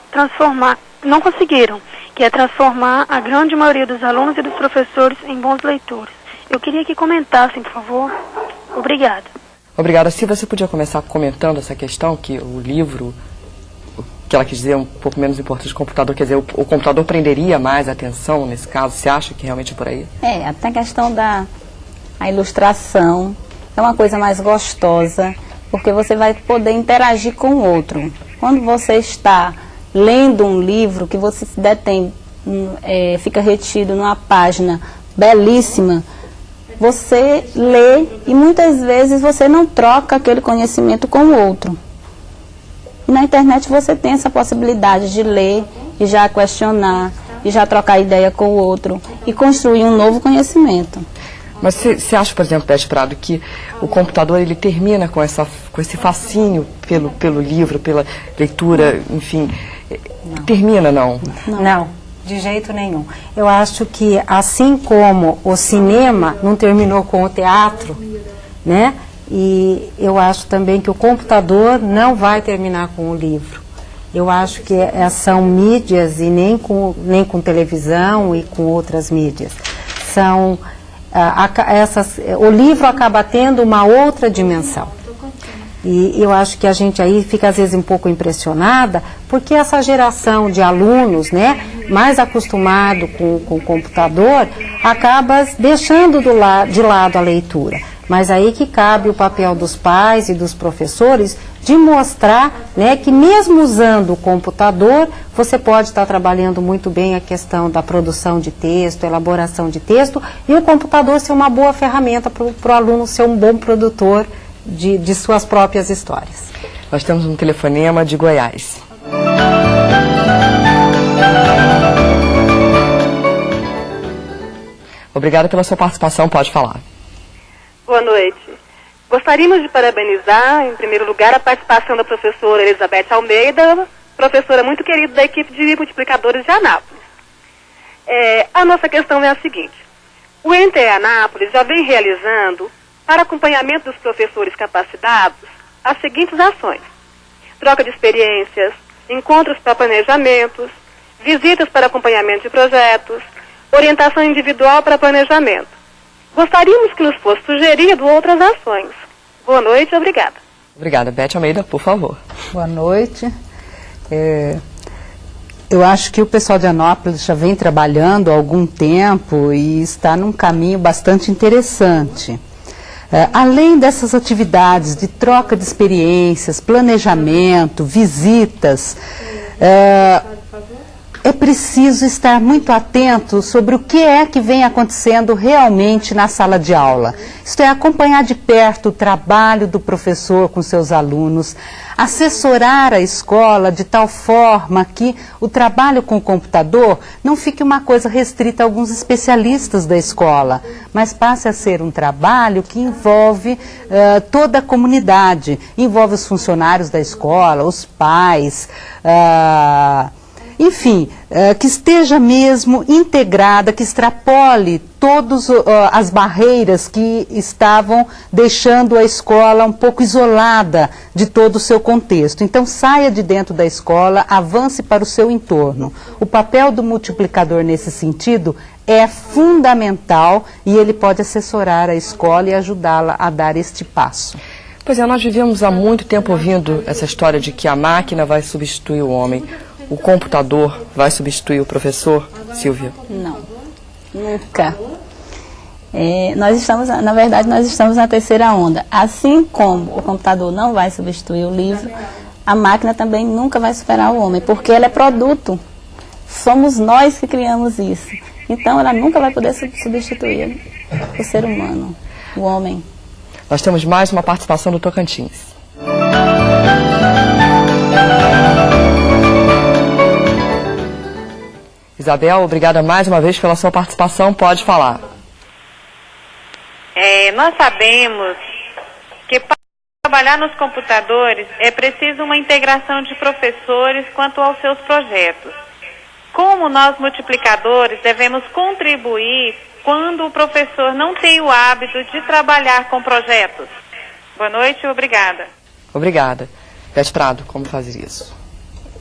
que é transformar a grande maioria dos alunos e dos professores em bons leitores. Eu queria que comentassem, por favor. Obrigada. Obrigada. Se você podia começar comentando essa questão, que o livro, o que ela quis dizer, é um pouco menos importante do computador, quer dizer, o computador prenderia mais a atenção nesse caso, você acha que realmente é por aí? Até a questão da ilustração, é uma coisa mais gostosa, porque você vai poder interagir com o outro. Quando você está lendo um livro que você se detém, fica retido numa página belíssima, você lê e muitas vezes você não troca aquele conhecimento com o outro. E na internet você tem essa possibilidade de ler e já questionar, e já trocar ideia com o outro e construir um novo conhecimento. Mas você acha, por exemplo, Beth Prado, que o computador ele termina com esse fascínio pelo livro, pela leitura, enfim, não. Termina, não? Não, de jeito nenhum. Eu acho que assim como o cinema não terminou com o teatro, né? E eu acho também que o computador não vai terminar com o livro. Eu acho que são mídias e nem com televisão e com outras mídias. São o livro acaba tendo uma outra dimensão. E eu acho que a gente aí fica às vezes um pouco impressionada, porque essa geração de alunos, né, mais acostumado com o computador, acaba deixando de lado a leitura. Mas aí que cabe o papel dos pais e dos professores de mostrar, né, que mesmo usando o computador, você pode estar trabalhando muito bem a questão da produção de texto, elaboração de texto, e o computador ser uma boa ferramenta para o aluno ser um bom produtor de suas próprias histórias. Nós temos um telefonema de Goiás. Obrigada pela sua participação, pode falar. Boa noite. Gostaríamos de parabenizar, em primeiro lugar, a participação da professora Elizabeth Almeida, professora muito querida da equipe de multiplicadores de Anápolis. A nossa questão é a seguinte: o NTE Anápolis já vem realizando, para acompanhamento dos professores capacitados, as seguintes ações: troca de experiências, encontros para planejamentos, visitas para acompanhamento de projetos, orientação individual para planejamento. Gostaríamos que nos fosse sugerido outras ações. Boa noite e obrigada. Obrigada. Beth Almeida, por favor. Boa noite. Eu acho que o pessoal de Anápolis já vem trabalhando há algum tempo e está num caminho bastante interessante. Além dessas atividades de troca de experiências, planejamento, visitas, é preciso estar muito atento sobre o que é que vem acontecendo realmente na sala de aula. Isto é, acompanhar de perto o trabalho do professor com seus alunos, assessorar a escola de tal forma que o trabalho com o computador não fique uma coisa restrita a alguns especialistas da escola, mas passe a ser um trabalho que envolve toda a comunidade, envolve os funcionários da escola, os pais, enfim, que esteja mesmo integrada, que extrapole todas as barreiras que estavam deixando a escola um pouco isolada de todo o seu contexto. Então, saia de dentro da escola, avance para o seu entorno. O papel do multiplicador nesse sentido é fundamental e ele pode assessorar a escola e ajudá-la a dar este passo. Pois é, nós vivemos há muito tempo ouvindo essa história de que a máquina vai substituir o homem. O computador vai substituir o professor, Silvia? Não, nunca. Na verdade, nós estamos na terceira onda. Assim como o computador não vai substituir o livro, a máquina também nunca vai superar o homem, porque ela é produto. Somos nós que criamos isso. Então, ela nunca vai poder substituir o ser humano, o homem. Nós temos mais uma participação do Tocantins. Isabel, obrigada mais uma vez pela sua participação. Pode falar. Nós sabemos que para trabalhar nos computadores é preciso uma integração de professores quanto aos seus projetos. Como nós multiplicadores devemos contribuir quando o professor não tem o hábito de trabalhar com projetos? Boa noite e obrigada. Obrigada. Beth Prado, como fazer isso?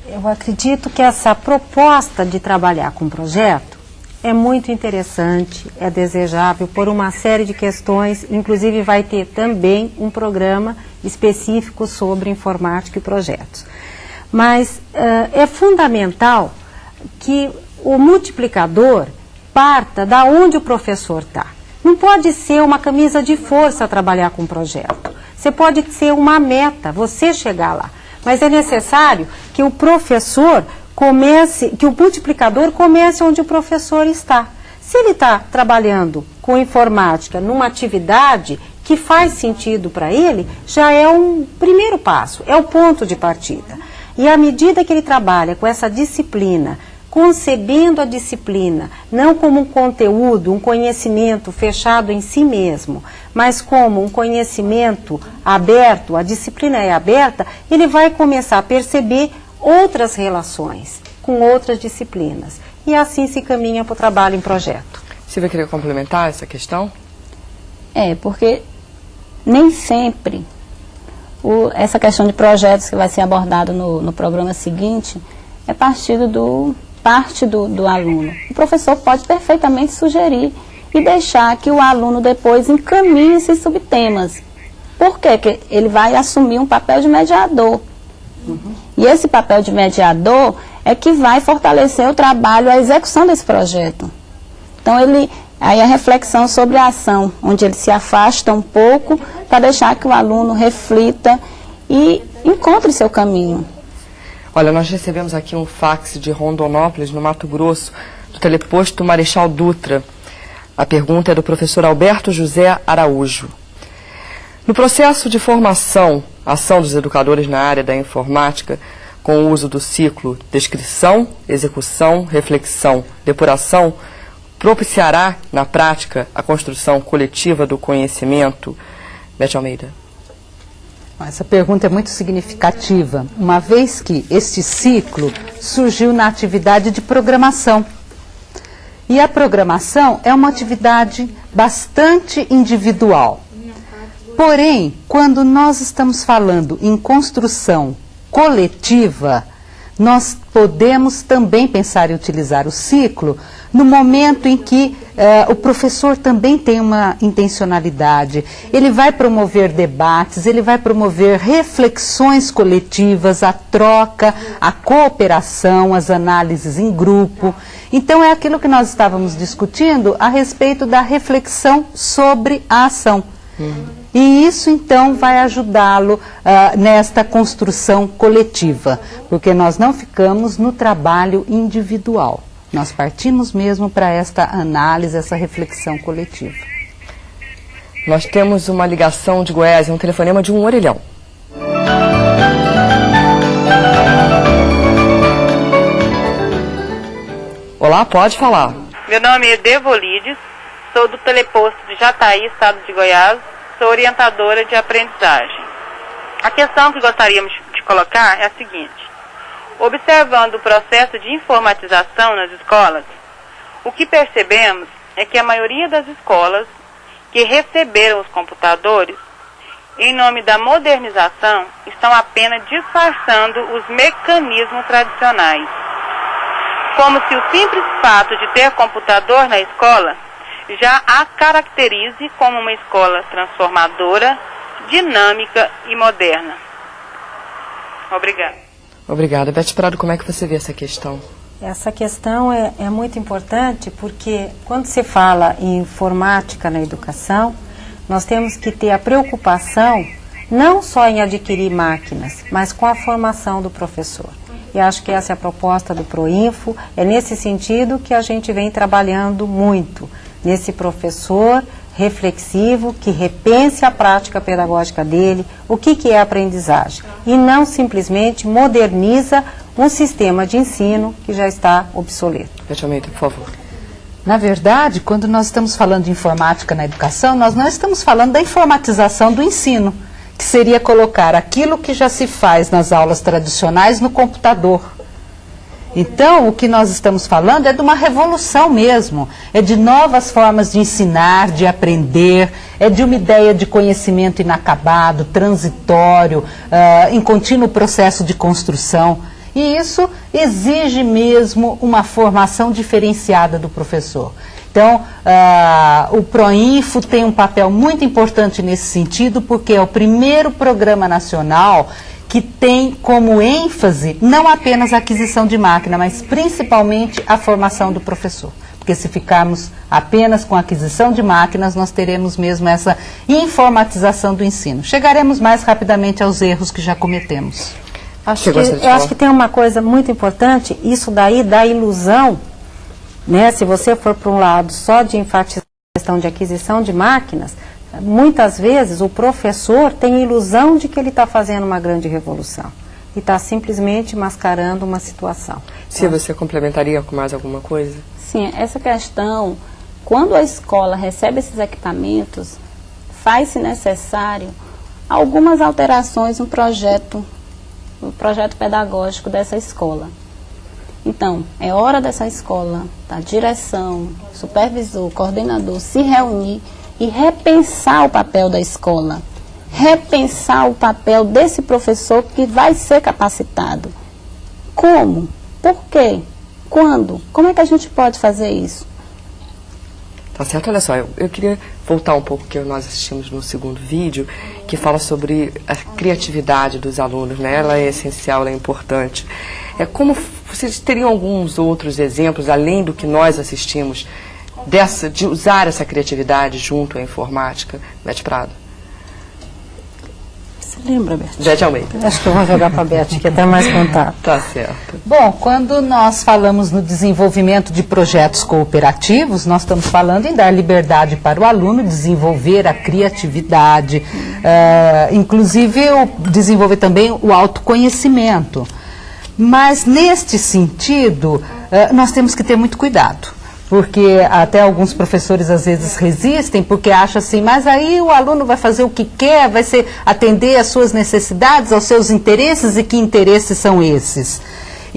Eu acredito que essa proposta de trabalhar com projeto é muito interessante, é desejável por uma série de questões, inclusive vai ter também um programa específico sobre informática e projetos. Mas é fundamental que o multiplicador parta da onde o professor está. Não pode ser uma camisa de força trabalhar com um projeto. Você pode ser uma meta, você chegar lá. Mas é necessário que o professor comece, que o multiplicador comece onde o professor está. Se ele está trabalhando com informática numa atividade que faz sentido para ele, já é um primeiro passo, é o ponto de partida. E à medida que ele trabalha com essa disciplina, concebendo a disciplina, não como um conteúdo, um conhecimento fechado em si mesmo, mas como um conhecimento aberto, a disciplina é aberta, ele vai começar a perceber outras relações com outras disciplinas. E assim se caminha para o trabalho em projeto. Você vai querer complementar essa questão? Porque nem sempre essa questão de projetos que vai ser abordado no programa seguinte é parte do aluno. O professor pode perfeitamente sugerir e deixar que o aluno depois encaminhe esses subtemas. Por quê? Porque ele vai assumir um papel de mediador. E esse papel de mediador é que vai fortalecer o trabalho, a execução desse projeto. Então, aí a reflexão sobre a ação, onde ele se afasta um pouco para deixar que o aluno reflita e encontre seu caminho. Olha, nós recebemos aqui um fax de Rondonópolis, no Mato Grosso, do teleposto Marechal Dutra. A pergunta é do professor Alberto José Araújo. No processo de formação, ação dos educadores na área da informática, com o uso do ciclo descrição, execução, reflexão, depuração, propiciará, na prática, a construção coletiva do conhecimento? Beth Almeida. Essa pergunta é muito significativa, uma vez que este ciclo surgiu na atividade de programação. E a programação é uma atividade bastante individual. Porém, quando nós estamos falando em construção coletiva, nós podemos também pensar em utilizar o ciclo no momento em que o professor também tem uma intencionalidade. Ele vai promover debates, ele vai promover reflexões coletivas, a troca, a cooperação, as análises em grupo. Então, é aquilo que nós estávamos discutindo a respeito da reflexão sobre a ação. E isso, então, vai ajudá-lo nesta construção coletiva, porque nós não ficamos no trabalho individual. Nós partimos mesmo para esta análise, essa reflexão coletiva. Nós temos uma ligação de Goiás, um telefonema de um orelhão. Olá, pode falar. Meu nome é Devolides, sou do teleposto de Jataí, estado de Goiás, sou orientadora de aprendizagem. A questão que gostaríamos de colocar é a seguinte: observando o processo de informatização nas escolas, o que percebemos é que a maioria das escolas que receberam os computadores, em nome da modernização, estão apenas disfarçando os mecanismos tradicionais. Como se o simples fato de ter computador na escola já a caracterize como uma escola transformadora, dinâmica e moderna. Obrigada. Obrigada. Beth Prado, como é que você vê essa questão? Essa questão é muito importante porque quando se fala em informática na educação, nós temos que ter a preocupação não só em adquirir máquinas, mas com a formação do professor. E acho que essa é a proposta do Proinfo, é nesse sentido que a gente vem trabalhando muito, nesse professor reflexivo que repense a prática pedagógica dele, o que é aprendizagem, e não simplesmente moderniza um sistema de ensino que já está obsoleto. Beth Almeida, por favor. Na verdade, quando nós estamos falando de informática na educação, nós não estamos falando da informatização do ensino, que seria colocar aquilo que já se faz nas aulas tradicionais no computador. Então, o que nós estamos falando é de uma revolução mesmo, é de novas formas de ensinar, de aprender, é de uma ideia de conhecimento inacabado, transitório, em contínuo processo de construção. E isso exige mesmo uma formação diferenciada do professor. Então, o Proinfo tem um papel muito importante nesse sentido, porque é o primeiro programa nacional que tem como ênfase não apenas a aquisição de máquina, mas principalmente a formação do professor. porque se ficarmos apenas com a aquisição de máquinas, nós teremos mesmo essa informatização do ensino. Chegaremos mais rapidamente aos erros que já cometemos. Eu acho que tem uma coisa muito importante, isso daí dá ilusão, né? Se você for para um lado só de enfatizar a questão de aquisição de máquinas, muitas vezes o professor tem a ilusão de que ele está fazendo uma grande revolução e está simplesmente mascarando uma situação. Se você complementaria com mais alguma coisa? Sim, essa questão, quando a escola recebe esses equipamentos, faz-se necessário algumas alterações no projeto pedagógico dessa escola. Então, é hora dessa escola, da direção, supervisor, coordenador, se reunir e repensar o papel da escola, repensar o papel desse professor que vai ser capacitado. Como? Por quê? Quando? Como é que a gente pode fazer isso? Tá certo, olha só, eu queria voltar um pouco que nós assistimos no segundo vídeo, que fala sobre a criatividade dos alunos, né? Ela é essencial, ela é importante. Como vocês teriam alguns outros exemplos, além do que nós assistimos, de usar essa criatividade junto à informática? Beth Prado. Você lembra, Beth? Beth Almeida. Acho que eu vou jogar para a Beth, que é até mais contato. Tá certo. Bom, quando nós falamos no desenvolvimento de projetos cooperativos, nós estamos falando em dar liberdade para o aluno desenvolver a criatividade, inclusive desenvolver também o autoconhecimento. Mas, neste sentido, nós temos que ter muito cuidado, porque até alguns professores às vezes resistem, porque acham assim, mas aí o aluno vai fazer o que quer, vai atender às suas necessidades, aos seus interesses, e que interesses são esses?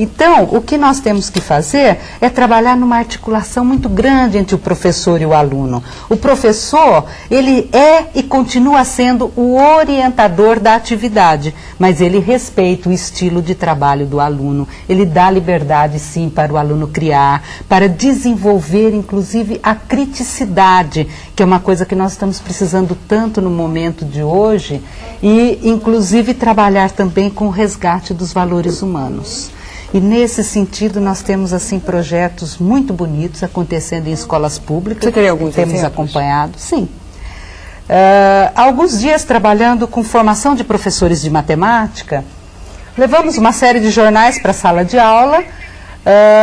Então, o que nós temos que fazer é trabalhar numa articulação muito grande entre o professor e o aluno. O professor, ele é e continua sendo o orientador da atividade, mas ele respeita o estilo de trabalho do aluno. Ele dá liberdade, sim, para o aluno criar, para desenvolver, inclusive, a criticidade, que é uma coisa que nós estamos precisando tanto no momento de hoje, e, inclusive, trabalhar também com o resgate dos valores humanos. E nesse sentido nós temos assim projetos muito bonitos acontecendo em escolas públicas. Você teria alguns temos exemplos? Acompanhado, sim. Alguns dias trabalhando com formação de professores de matemática, levamos uma série de jornais para a sala de aula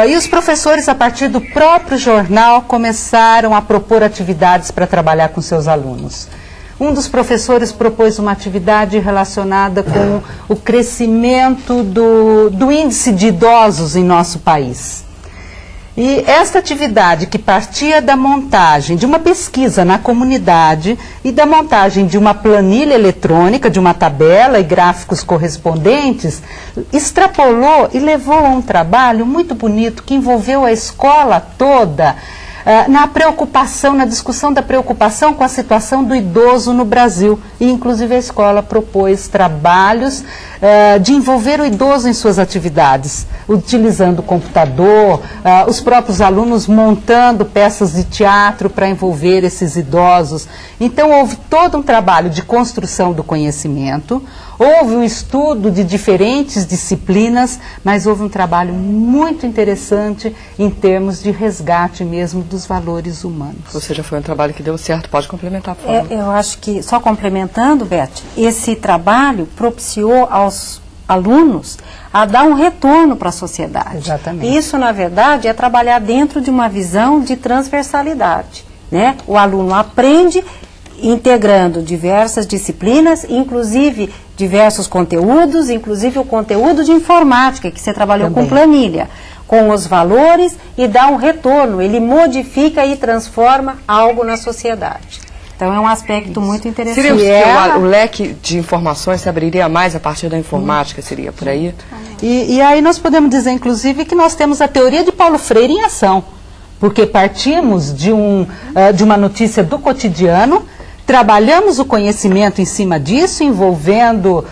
e os professores, a partir do próprio jornal, começaram a propor atividades para trabalhar com seus alunos. Um dos professores propôs uma atividade relacionada com o crescimento do índice de idosos em nosso país. E esta atividade, que partia da montagem de uma pesquisa na comunidade e da montagem de uma planilha eletrônica, de uma tabela e gráficos correspondentes, extrapolou e levou a um trabalho muito bonito que envolveu a escola toda, na preocupação, na discussão da preocupação com a situação do idoso no Brasil. E, inclusive, a escola propôs trabalhos de envolver o idoso em suas atividades, utilizando o computador, os próprios alunos montando peças de teatro para envolver esses idosos. Então, houve todo um trabalho de construção do conhecimento, houve um estudo de diferentes disciplinas, mas houve um trabalho muito interessante em termos de resgate mesmo dos valores humanos. Ou seja, foi um trabalho que deu certo. Pode complementar, por favor. Eu acho que, só complementando, Beth, esse trabalho propiciou aos alunos a dar um retorno para a sociedade. Exatamente. Isso, na verdade, é trabalhar dentro de uma visão de transversalidade, né? O aluno aprende integrando diversas disciplinas, inclusive diversos conteúdos, inclusive o conteúdo de informática, que você trabalhou também com planilha, com os valores, e dá um retorno, ele modifica e transforma algo na sociedade. Então é um aspecto muito interessante. Seria o leque de informações se abriria mais a partir da informática, seria por aí? E aí nós podemos dizer, inclusive, que nós temos a teoria de Paulo Freire em ação, porque partimos de uma notícia do cotidiano, trabalhamos o conhecimento em cima disso, envolvendo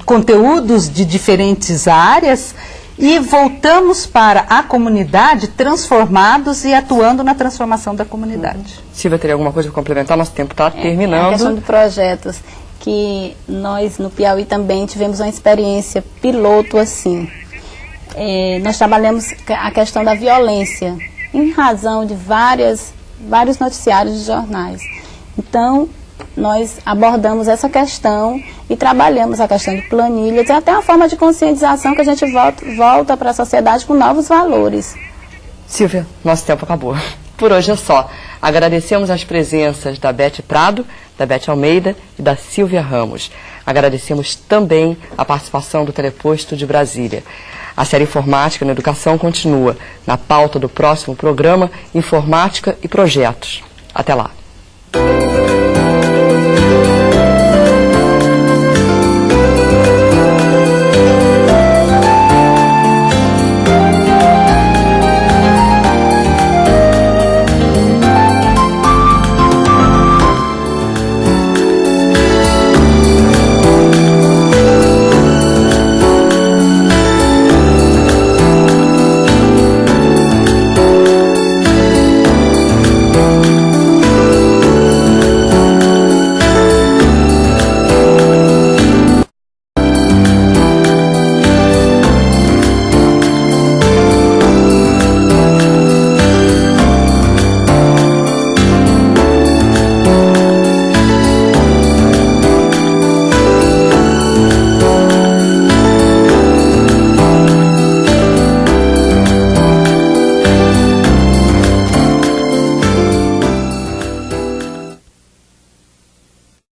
conteúdos de diferentes áreas, e voltamos para a comunidade transformados e atuando na transformação da comunidade. Silvia, teria alguma coisa para complementar? Nosso tempo está terminando. A questão de projetos, que nós no Piauí também tivemos uma experiência piloto assim. Nós trabalhamos a questão da violência em razão de vários noticiários de jornais. Então, nós abordamos essa questão e trabalhamos a questão de planilhas e até uma forma de conscientização que a gente volta para a sociedade com novos valores. Silvia, nosso tempo acabou. Por hoje é só. Agradecemos as presenças da Beth Prado, da Beth Almeida e da Silvia Ramos. Agradecemos também a participação do Teleposto de Brasília. A série Informática na Educação continua na pauta do próximo programa Informática e Projetos. Até lá.